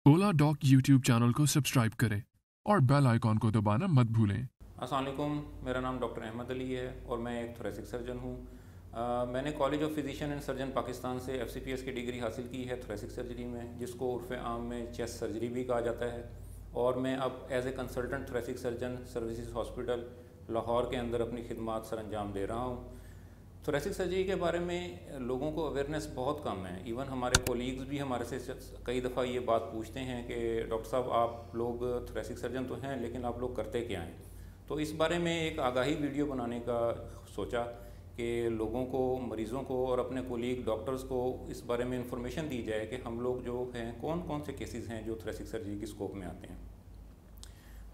ओला dock YouTube channel को subscribe करें और बेल आइकॉन को दबाना मत भूलें। अस्सलाम वालेकुम, मेरा नाम डॉक्टर अहमद अली है और मैं एक थोरेसिक सर्जन हूँ। मैंने college of physician and surgeon Pakistan से FCPS की डिग्री हासिल की है थोरेसिक सर्जरी में, जिसको उर्फ़ आम में चेस्ट सर्जरी भी कहा जाता है। और मैं अब as a consultant thoracic surgeon services hospital Lahore के अंदर अपनी खिदमात सर अंजाम दे रहा हूँ। थोरेसिक सर्जरी के बारे में लोगों को अवेयरनेस बहुत कम है। इवन हमारे कोलीग्स भी हमारे से कई दफ़ा ये बात पूछते हैं कि डॉक्टर साहब आप लोग थोरेसिक सर्जन तो हैं लेकिन आप लोग करते क्या हैं। तो इस बारे में एक आगाही वीडियो बनाने का सोचा कि लोगों को, मरीज़ों को और अपने कोलीग डॉक्टर्स को इस बारे में इंफॉर्मेशन दी जाए कि हम लोग जो हैं कौन कौन से केसेस हैं जो थोरेसिक सर्जरी की स्कोप में आते हैं।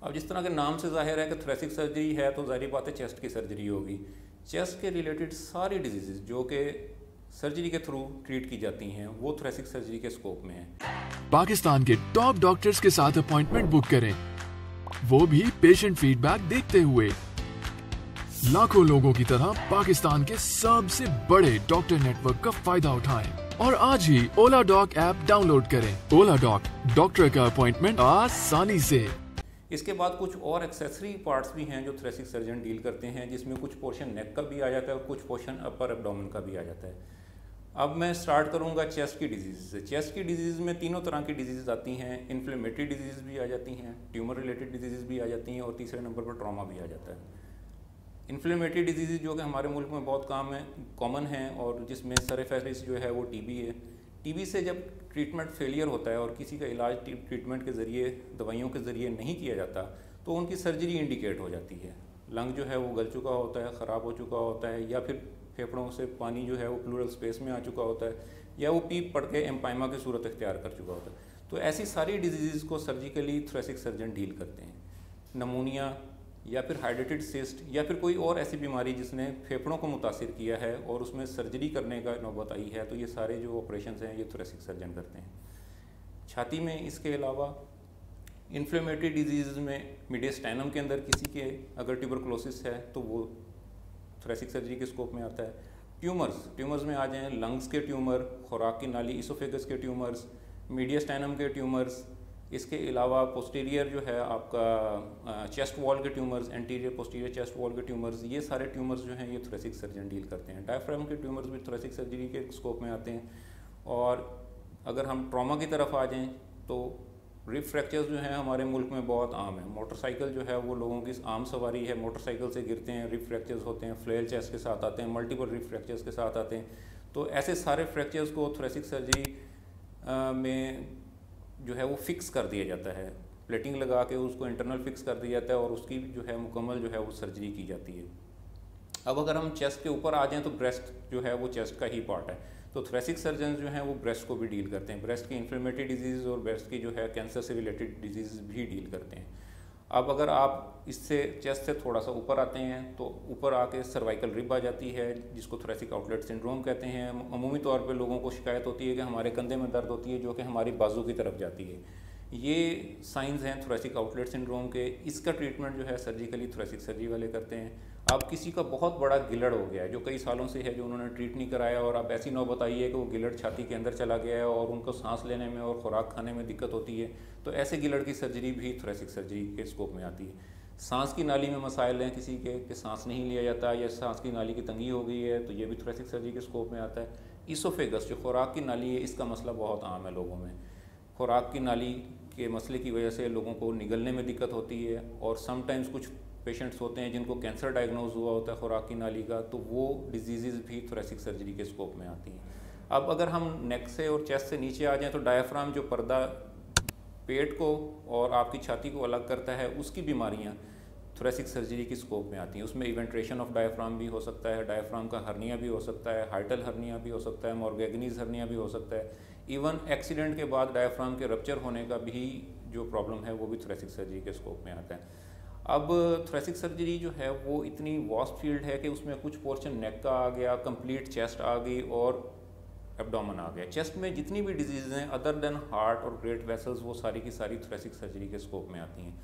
अब जिस तरह के नाम से जाहिर है कि थोरेसिक सर्जरी है तो ज़ाहिर बात है चेस्ट की सर्जरी होगी। चेस्ट के रिलेटेड सारी डिजीज़ जो कि सर्जरी के थ्रू ट्रीट की जाती हैं वो थोरेसिक सर्जरी के स्कोप में है। पाकिस्तान के टॉप डॉक्टर्स के साथ अपॉइंटमेंट बुक करें, वो भी पेशेंट फीडबैक देखते हुए। लाखों लोगों की तरह पाकिस्तान के सबसे बड़े डॉक्टर नेटवर्क का फायदा उठाएं और आज ही ओला डॉक ऐप डाउनलोड करें। ओला डॉक, डॉक्टर का अपॉइंटमेंट आसानी से। इसके बाद कुछ और एक्सेसरी पार्ट्स भी हैं जो थोरेसिक सर्जन डील करते हैं, जिसमें कुछ पोर्शन नेक का भी आ जाता है और कुछ पोर्शन अपर एब्डोमेन का भी आ जाता है। अब मैं स्टार्ट करूंगा चेस्ट की डिजीज़ से। चेस्ट की डिजीज़ में तीनों तरह की डिजीज़ आती हैं। इन्फ्लेमेटरी डिजीज़ भी आ जाती हैं, ट्यूमर रिलेटेड डिजीज़ भी आ जाती हैं और तीसरे नंबर पर ट्रॉमा भी आ जाता है। इन्फ्लेमेटरी डिजीज़ जो कि हमारे मुल्क में बहुत कॉमन है और जिसमें सरफहरिस्त जो है वो टीबी है। टीबी से जब ट्रीटमेंट फेलियर होता है और किसी का इलाज ट्रीटमेंट के ज़रिए, दवाइयों के ज़रिए नहीं किया जाता तो उनकी सर्जरी इंडिकेट हो जाती है। लंग जो है वो गल चुका होता है, ख़राब हो चुका होता है, या फिर फेफड़ों से पानी जो है वो प्लूरल स्पेस में आ चुका होता है, या वो पीप पड़ के एम्पाइमा की सूरत इख्तियार कर चुका होता है। तो ऐसी सारी डिजीज़ को सर्जिकली थोरेसिक सर्जन डील करते हैं। नमूनिया या फिर हाइड्रेटेड सिस्ट या फिर कोई और ऐसी बीमारी जिसने फेफड़ों को मुतासिर किया है और उसमें सर्जरी करने का नौबत आई है, तो ये सारे जो ऑपरेशंस हैं ये थोरेसिक सर्जन करते हैं। छाती में इसके अलावा इन्फ्लेमेटरी डिजीज़ में मीडियस्टाइनम के अंदर किसी के अगर ट्यूबरकुलोसिस है तो वो थोरेसिक सर्जरी के स्कोप में आता है। ट्यूमर्स में आ जाएँ लंग्स के ट्यूमर, खुराक की नाली इसोफेगस के ट्यूमर्स, मीडियस्टाइनम के ट्यूमर्स। इसके अलावा पोस्टीरियर जो है आपका चेस्ट वॉल के tumours, anterior posterior chest wall के ट्यूमर्स, ये सारे ट्यूमर्स जो हैं ये थोरेसिक सर्जन डील करते हैं। डायफ्राम के ट्यूमर्स भी थोरेसिक सर्जरी के स्कोप में आते हैं। और अगर हम ट्रॉमा की तरफ आ जाएं तो रिब फ्रैक्चर्स जो हैं हमारे मुल्क में बहुत आम है। मोटरसाइकिल जो है वो लोगों की आम सवारी है, मोटरसाइकिल से गिरते हैं, रिब फ्रैक्चर्स होते हैं, फ्लेयर चेस्ट के साथ आते हैं, मल्टीपल रिब फ्रैक्चर्स के साथ आते हैं। तो ऐसे सारे फ्रैक्चर्स को थोरेसिक सर्जरी में जो है वो फिक्स कर दिया जाता है, प्लेटिंग लगा के उसको इंटरनल फिक्स कर दिया जाता है और उसकी जो है मुकम्मल जो है वो सर्जरी की जाती है। अब अगर हम चेस्ट के ऊपर आ जाएं तो ब्रेस्ट जो है वो चेस्ट का ही पार्ट है, तो थोरेसिक सर्जन जो हैं वो ब्रेस्ट को भी डील करते हैं। ब्रेस्ट की इन्फ्लेमेटरी डिजीज़ और ब्रेस्ट की जो है कैंसर से रिलेटेड डिजीज़ भी डील करते हैं। अब अगर आप इससे चेस्ट से थोड़ा सा ऊपर आते हैं तो ऊपर आके सर्वाइकल रिब आ जाती है, जिसको थोरेसिक आउटलेट सिंड्रोम कहते हैं। अमूमी तौर पे लोगों को शिकायत होती है कि हमारे कंधे में दर्द होती है जो कि हमारी बाजू की तरफ जाती है। ये साइंस हैं थोरेसिक आउटलेट सिंड्रोम के। इसका ट्रीटमेंट जो है सर्जिकली थोरेसिक सर्जरी वाले करते हैं। अब किसी का बहुत बड़ा गिलड़ हो गया है जो कई सालों से है, जो उन्होंने ट्रीट नहीं कराया, और अब ऐसी नौबत आई है कि वो गिलड़ छाती के अंदर चला गया है और उनको सांस लेने में और खुराक खाने में दिक्कत होती है, तो ऐसे गिलड़ की सर्जरी भी थोरेसिक सर्जरी के स्कोप में आती है। सांस की नाली में मसाइल हैं किसी के कि सांस नहीं लिया जाता या सांस की नाली की तंगी हो गई है, तो ये भी थोरेसिक सर्जरी के स्कोप में आता है। इसोफेगस जो खुराक की नाली है, इसका मसला बहुत आम है लोगों में। खुराक की नाली के मसले की वजह से लोगों को निगलने में दिक्कत होती है और समटाइम्स कुछ पेशेंट्स होते हैं जिनको कैंसर डायग्नोज हुआ होता है खुराक की नाली का, तो वो डिजीज़ भी थोरेसिक सर्जरी के स्कोप में आती हैं। अब अगर हम नेक से और चेस्ट से नीचे आ जाएं तो डायफ्राम जो पर्दा पेट को और आपकी छाती को अलग करता है, उसकी बीमारियां थोरेसिक सर्जरी की स्कोप में आती हैं। उसमें इवेंट्रेशन ऑफ डायफ्राम भी हो सकता है, डायफ्राम का हर्निया भी हो सकता है, हाइटल हर्निया भी हो सकता है, मॉर्गेगनीज हर्निया भी हो सकता है। इवन एक्सीडेंट के बाद डायफ्राम के रप्चर होने का भी जो प्रॉब्लम है वो भी थोरेसिक सर्जरी के स्कोप में आता है। अब थोरेसिक सर्जरी जो है वो इतनी वास्ट फील्ड है कि उसमें कुछ पोर्शन नेक का आ गया, कंप्लीट चेस्ट आ गई और एब्डोमेन आ गया। चेस्ट में जितनी भी डिजीज़ हैं अदर देन हार्ट और ग्रेट वेसल्स, वो सारी की सारी थोरेसिक सर्जरी के स्कोप में आती हैं।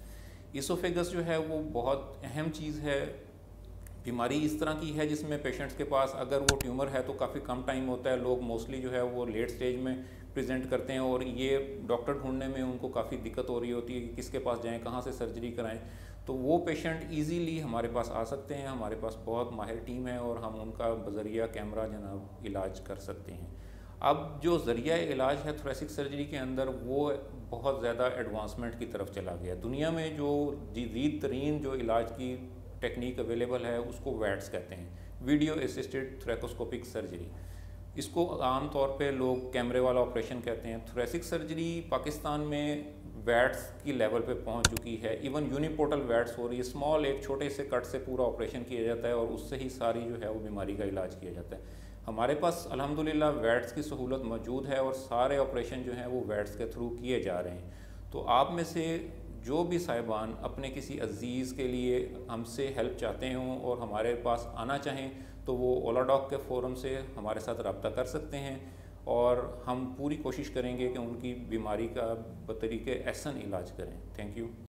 इसोफेगस जो है वो बहुत अहम चीज़ है। बीमारी इस तरह की है जिसमें पेशेंट्स के पास अगर वो ट्यूमर है तो काफ़ी कम टाइम होता है। लोग मोस्टली जो है वो लेट स्टेज में प्रेजेंट करते हैं और ये डॉक्टर ढूंढने में उनको काफ़ी दिक्कत हो रही होती है कि किसके पास जाएं, कहाँ से सर्जरी कराएं, तो वो पेशेंट इजीली हमारे पास आ सकते हैं। हमारे पास बहुत माहिर टीम है और हम उनका बजरिया कैमरा जनाब इलाज कर सकते हैं। अब जो ज़रिया इलाज है थोरेसिक सर्जरी के अंदर वो बहुत ज़्यादा एडवांसमेंट की तरफ चला गया। दुनिया में जो जदीद तरीन जो इलाज की टेक्निक अवेलेबल है उसको वैट्स कहते हैं, वीडियो असिस्टेड थोरेकोस्कोपिक सर्जरी। इसको आम तौर पे लोग कैमरे वाला ऑपरेशन कहते हैं। थोरेसिक सर्जरी पाकिस्तान में वैट्स की लेवल पे पहुंच चुकी है, इवन यूनिपोर्टल वैट्स हो रही है। स्मॉल एक छोटे से कट से पूरा ऑपरेशन किया जाता है और उससे ही सारी जो है वो बीमारी का इलाज किया जाता है। हमारे पास अल्हम्दुलिल्लाह वैट्स की सहूलत मौजूद है और सारे ऑपरेशन जो हैं वो वैट्स के थ्रू किए जा रहे हैं। तो आप में से जो भी साहिबान अपने किसी अजीज़ के लिए हमसे हेल्प चाहते हों और हमारे पास आना चाहें तो वो ओलाडॉक के फ़ोरम से हमारे साथ रब्ता कर सकते हैं और हम पूरी कोशिश करेंगे कि उनकी बीमारी का बतरीके एहसन इलाज करें। Thank you.